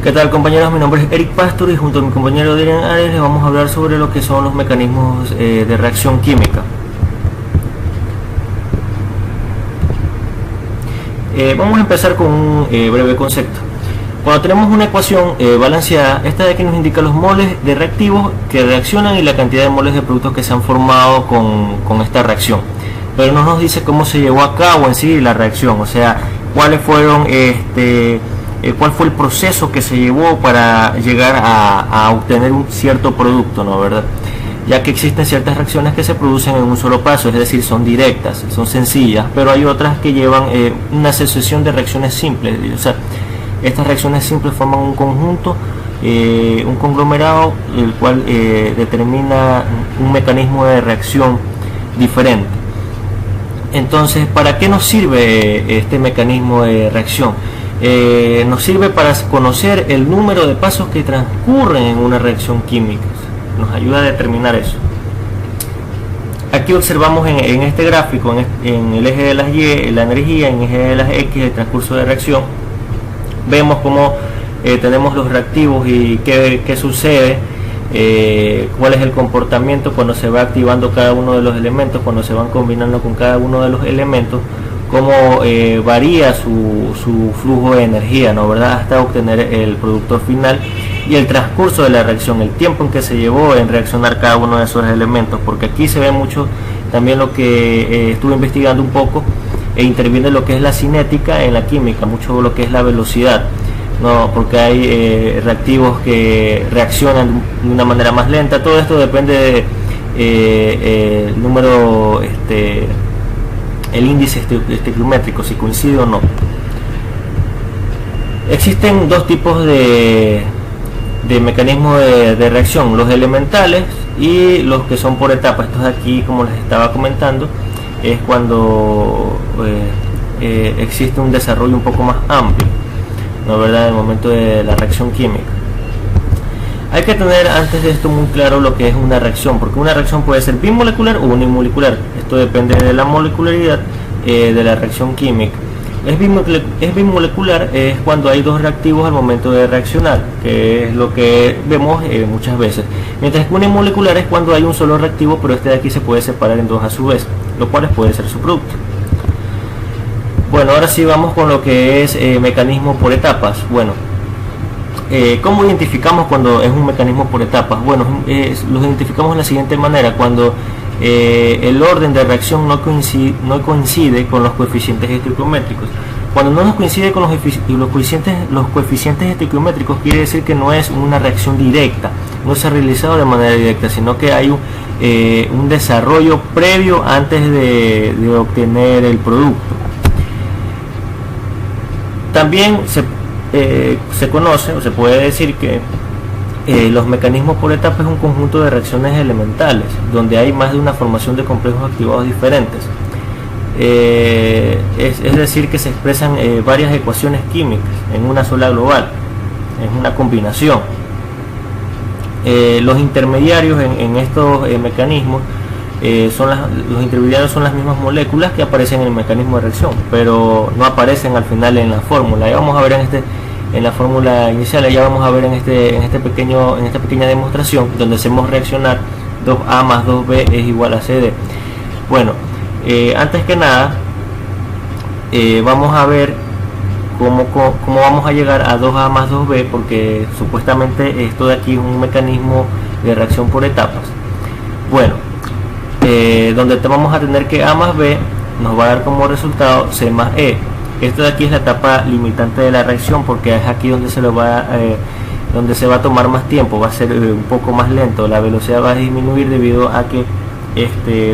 ¿Qué tal, compañeros? Mi nombre es Eric Pastor y junto a mi compañero Adrián Ares les vamos a hablar sobre lo que son los mecanismos de reacción química. Vamos a empezar con un breve concepto. Cuando tenemos una ecuación balanceada, esta de aquí nos indica los moles de reactivos que reaccionan y la cantidad de moles de productos que se han formado con esta reacción, pero no nos dice cómo se llevó a cabo en sí la reacción, o sea, cuáles fueron cuál fue el proceso que se llevó para llegar a obtener un cierto producto, ¿no? ¿Verdad? Ya que existen ciertas reacciones que se producen en un solo paso, es decir, son directas, son sencillas, pero hay otras que llevan una sucesión de reacciones simples, o sea, estas reacciones simples forman un conjunto, un conglomerado, el cual determina un mecanismo de reacción diferente. Entonces, ¿para qué nos sirve este mecanismo de reacción? Nos sirve para conocer el número de pasos que transcurren en una reacción química. Nos ayuda a determinar eso. Aquí observamos en este gráfico, en el eje de las Y, la energía, en el eje de las X, el transcurso de reacción. Vemos cómo tenemos los reactivos y qué sucede, cuál es el comportamiento cuando se va activando cada uno de los elementos, cuando se van combinando con cada uno de los elementos, cómo varía su flujo de energía, ¿no? ¿Verdad? Hasta obtener el producto final, y el transcurso de la reacción, el tiempo en que se llevó en reaccionar cada uno de esos elementos, porque aquí se ve mucho también lo que estuve investigando un poco, e interviene lo que es la cinética en la química, mucho lo que es la velocidad, ¿no? Porque hay reactivos que reaccionan de una manera más lenta. Todo esto depende del número, el índice estequiométrico, si coincide o no. Existen dos tipos de mecanismos de reacción: los elementales y los que son por etapas. Estos de aquí, como les estaba comentando, es cuando existe un desarrollo un poco más amplio, ¿no? ¿Verdad? En el momento de la reacción química. Hay que tener antes de esto muy claro lo que es una reacción, porque una reacción puede ser bimolecular o unimolecular. Esto depende de la molecularidad de la reacción química. Es bimolecular es cuando hay dos reactivos al momento de reaccionar, que es lo que vemos muchas veces. Mientras que unimolecular es cuando hay un solo reactivo, pero este de aquí se puede separar en dos a su vez, lo cual puede ser su producto. Bueno, ahora sí vamos con lo que es mecanismo por etapas. Bueno, ¿cómo identificamos cuando es un mecanismo por etapas? Bueno, los identificamos de la siguiente manera: cuando el orden de reacción no coincide con los coeficientes estequiométricos. Cuando no nos coincide con los coeficientes estequiométricos, quiere decir que no es una reacción directa, no se ha realizado de manera directa, sino que hay un desarrollo previo antes de obtener el producto. También se conoce o se puede decir que los mecanismos por etapas es un conjunto de reacciones elementales donde hay más de una formación de complejos activados diferentes. Es decir, que se expresan varias ecuaciones químicas en una sola global, en una combinación. Los intermediarios en estos mecanismos los intermediarios son las mismas moléculas que aparecen en el mecanismo de reacción, pero no aparecen al final en la fórmula. Ya vamos a ver en la fórmula inicial, ya vamos a ver en esta pequeña demostración donde hacemos reaccionar 2A más 2B es igual a CD. Bueno, antes que nada vamos a ver cómo vamos a llegar a 2A más 2B, porque supuestamente esto de aquí es un mecanismo de reacción por etapas. Bueno, donde vamos a tener que A más B nos va a dar como resultado C más E. Esto de aquí es la etapa limitante de la reacción, porque es aquí donde se va a tomar más tiempo, va a ser un poco más lento, la velocidad va a disminuir debido a que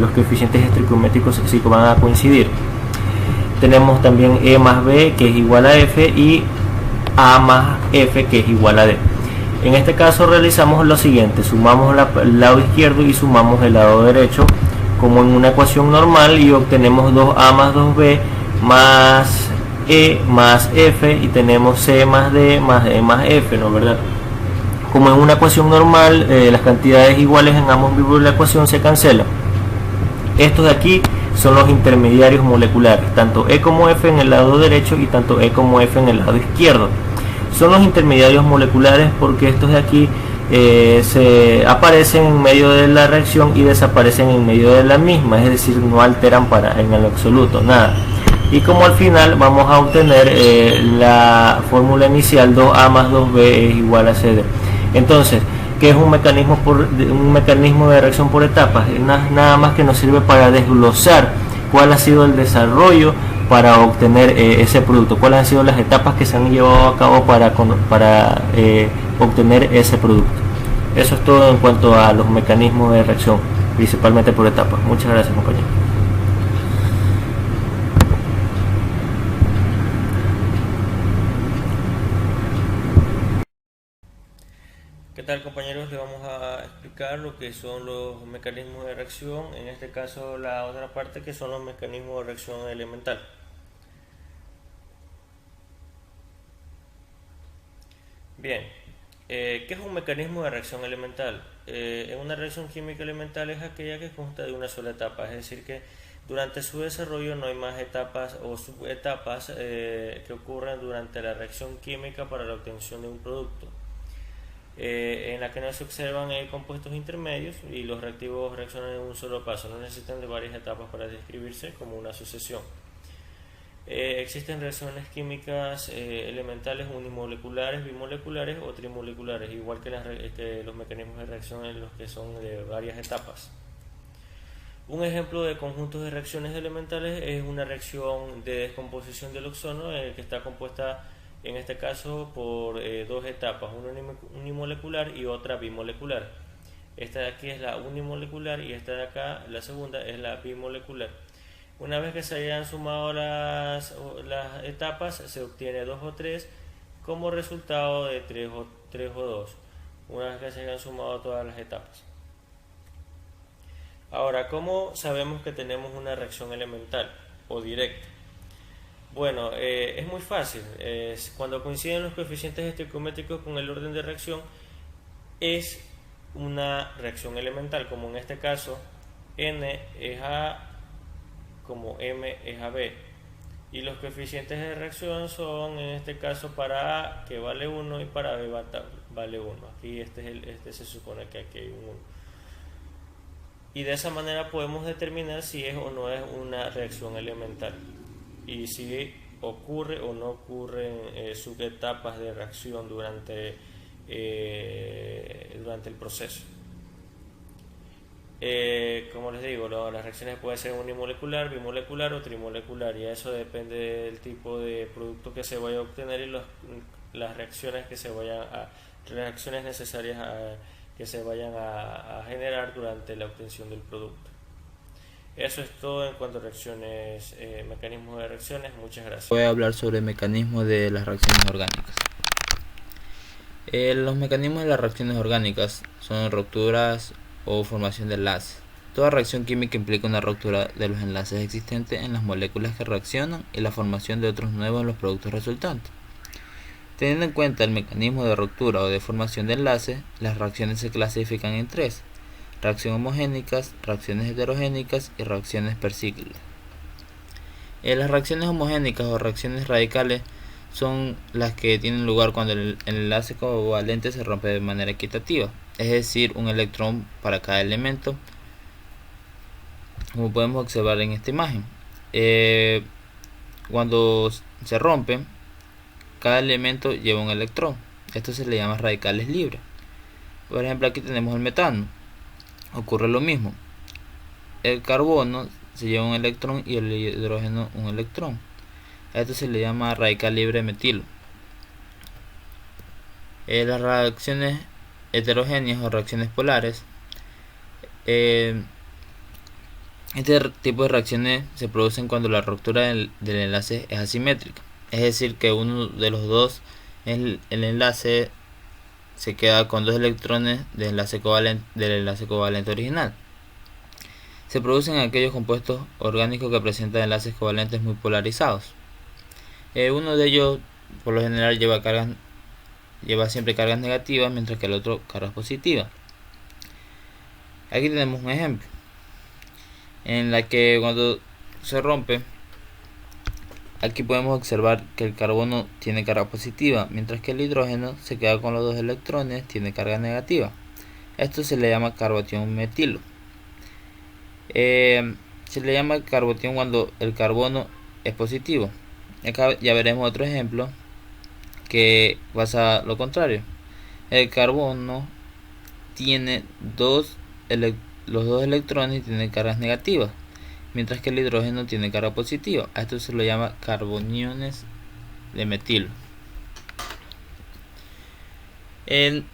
los coeficientes estequiométricos sí van a coincidir. Tenemos también E más B, que es igual a F, y A más F, que es igual a D. En este caso realizamos lo siguiente: sumamos el lado izquierdo y sumamos el lado derecho como en una ecuación normal, y obtenemos 2A más 2B más E más F, y tenemos C más D más E más F, ¿no? ¿Verdad? Como en una ecuación normal, las cantidades iguales en ambos miembros de la ecuación se cancelan. Estos de aquí son los intermediarios moleculares, tanto E como F en el lado derecho y tanto E como F en el lado izquierdo. son los intermediarios moleculares, porque estos de aquí se aparecen en medio de la reacción y desaparecen en medio de la misma, es decir, no alteran en el absoluto nada. Y como al final vamos a obtener la fórmula inicial 2A más 2B es igual a CD. Entonces, ¿qué es un mecanismo de reacción por etapas? Nada más que nos sirve para desglosar cuál ha sido el desarrollo para obtener ese producto, cuáles han sido las etapas que se han llevado a cabo para obtener ese producto. Eso es todo en cuanto a los mecanismos de reacción, principalmente por etapas. Muchas gracias, compañero. ¿Qué tal, compañeros? Les vamos a explicar lo que son los mecanismos de reacción, en este caso la otra parte que son los mecanismos de reacción elemental. Bien, ¿qué es un mecanismo de reacción elemental? Una reacción química elemental es aquella que consta de una sola etapa, es decir que durante su desarrollo no hay más etapas o subetapas que ocurren durante la reacción química para la obtención de un producto. En la que no se observan compuestos intermedios y los reactivos reaccionan en un solo paso, no necesitan de varias etapas para describirse como una sucesión. Existen reacciones químicas elementales unimoleculares, bimoleculares o trimoleculares, igual que los mecanismos de reacción en los que son de varias etapas. Un ejemplo de conjuntos de reacciones elementales es una reacción de descomposición del ozono que está compuesta en este caso por dos etapas, una unimolecular y otra bimolecular. Esta de aquí es la unimolecular y esta de acá, la segunda, es la bimolecular. Una vez que se hayan sumado las etapas, se obtiene 2 o 3 como resultado de 3 o 2, una vez que se hayan sumado todas las etapas. Ahora, ¿cómo sabemos que tenemos una reacción elemental o directa? Bueno, es muy fácil. Cuando coinciden los coeficientes estequiométricos con el orden de reacción, es una reacción elemental, como en este caso N es A como M es a B, y los coeficientes de reacción son en este caso para A que vale 1 y para B vale 1. Aquí este se supone que aquí hay un 1, y de esa manera podemos determinar si es o no es una reacción elemental y si ocurre o no ocurren subetapas de reacción durante el proceso. Como les digo, las reacciones pueden ser unimolecular, bimolecular o trimolecular, y eso depende del tipo de producto que se vaya a obtener y las reacciones necesarias que se vayan a generar durante la obtención del producto. Eso es todo en cuanto a reacciones, mecanismos de reacciones. Muchas gracias. Voy a hablar sobre el mecanismo de las reacciones orgánicas. Los mecanismos de las reacciones orgánicas son rupturas o formación de enlaces. Toda reacción química implica una ruptura de los enlaces existentes en las moléculas que reaccionan y la formación de otros nuevos en los productos resultantes. Teniendo en cuenta el mecanismo de ruptura o de formación de enlaces, las reacciones se clasifican en 3: reacciones homogénicas, reacciones heterogénicas y reacciones per cíclicas. Las reacciones homogénicas o reacciones radicales son las que tienen lugar cuando el enlace covalente se rompe de manera equitativa, es decir, un electrón para cada elemento, como podemos observar en esta imagen. Cuando se rompen, cada elemento lleva un electrón. Esto se le llama radicales libres. Por ejemplo, aquí tenemos el metano. Ocurre lo mismo. El carbono se lleva un electrón y el hidrógeno un electrón. A esto se le llama radical libre de metilo. Las reacciones heterogéneas o reacciones polares, este tipo de reacciones se producen cuando la ruptura del enlace es asimétrica, es decir que uno de los dos, el enlace, se queda con 2 electrones del enlace covalente original. Se producen aquellos compuestos orgánicos que presentan enlaces covalentes muy polarizados. Uno de ellos por lo general lleva siempre cargas negativas, mientras que el otro cargas positivas. Aquí tenemos un ejemplo en la que cuando se rompe Aquí podemos observar que el carbono tiene carga positiva, mientras que el hidrógeno se queda con los dos electrones, tiene carga negativa. Esto se le llama carbatión metilo. Se le llama carbatión cuando el carbono es positivo. Acá ya veremos otro ejemplo que pasa lo contrario. El carbono tiene los dos electrones y tiene cargas negativas, mientras que el hidrógeno tiene carga positiva. A esto se lo llama carboniones de metilo. En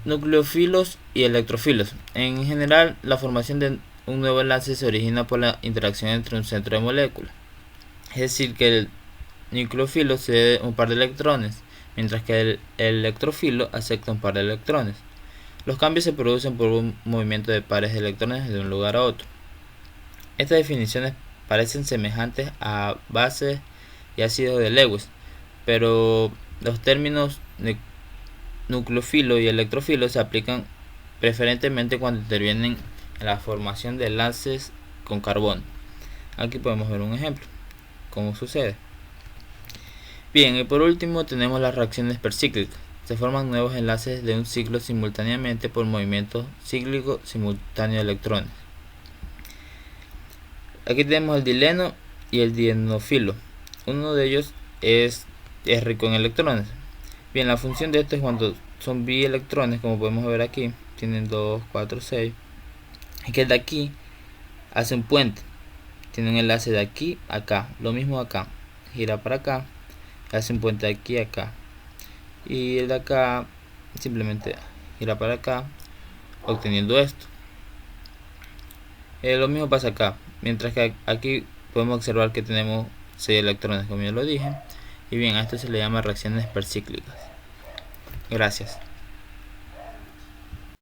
nucleófilos y electrófilos. En general, la formación de un nuevo enlace se origina por la interacción entre un centro de moléculas. Es decir, que el nucleófilo cede un par de electrones, mientras que el electrófilo acepta un par de electrones. Los cambios se producen por un movimiento de pares de electrones de un lugar a otro. Estas definiciones parecen semejantes a bases y ácidos de Lewis, pero los términos nucleófilo y electrófilo se aplican preferentemente cuando intervienen en la formación de enlaces con carbono. Aquí podemos ver un ejemplo, cómo sucede. Bien, y por último tenemos las reacciones percíclicas. Se forman nuevos enlaces de un ciclo simultáneamente por movimiento cíclico simultáneo de electrones. Aquí tenemos el dileno y el dienofilo. Uno de ellos es rico en electrones. Bien, la función de esto es cuando son bielectrones, como podemos ver aquí, tienen 2, 4, 6. Es que el de aquí hace un puente, tiene un enlace de aquí a acá, lo mismo acá, gira para acá, hace un puente de aquí a acá, y el de acá simplemente gira para acá, obteniendo esto. Lo mismo pasa acá, mientras que aquí podemos observar que tenemos 6 electrones, como ya lo dije. Y bien, a esto se le llama reacciones percíclicas. Gracias.